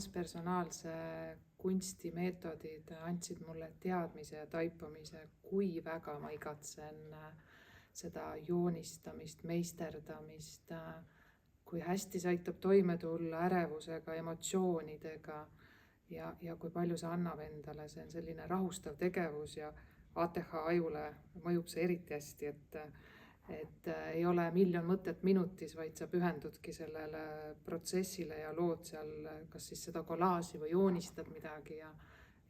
transpersonaalse kunstimeetodid andsid mulle teadmise ja taipamise, kui väga ma igatsen seda joonistamist, meisterdamist, kui hästi see aitab toime tulla ärevusega, emotsioonidega ja kui palju see annab endale. See on selline rahustav tegevus ja ATH ajule mõjub see eriti hästi, et ei ole miljon mõtet minutis, vaid sa pühendudki sellele protsessile ja lood seal kas siis seda kolaaži või joonistad midagi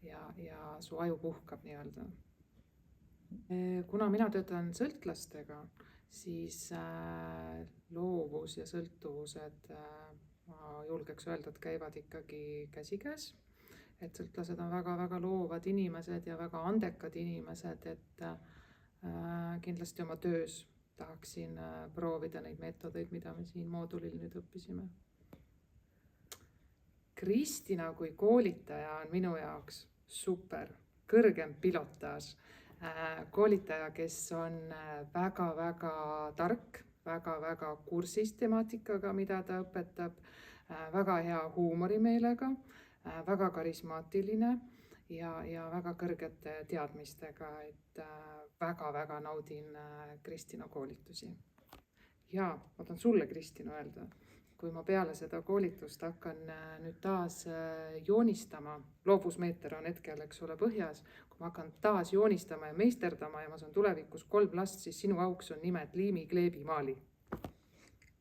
ja su aju puhkab nii-öelda. Kuna mina töötan sõltlastega, siis loovus ja sõltuvused, ma julgeks öelda, et käivad ikkagi käsikäes. Et sõltlased on väga-väga loovad inimesed ja väga andekad inimesed, et kindlasti oma töös tahaksin proovida neid meetodeid, mida me siin moodulil nüüd õppisime. Kristina kui koolitaja on minu jaoks super, kõrgem pilotaaž. Koolitaja, kes on väga-väga tark, väga-väga kursis temaatikaga, mida ta õpetab, väga hea huumorimeelega, väga karismaatiline ja väga kõrgete teadmistega, et väga-väga naudin Kristina koolitusi. Ja ma tahan sulle, Kristina, öelda, kui ma peale seda koolitust hakkan nüüd taas joonistama, loovusmeeter on hetkel, eks ole, põhjas, kui ma hakkan taas joonistama ja meisterdama ja ma saan tulevikus 3 last, siis sinu auks on nimed Liimi Kleebi Maali.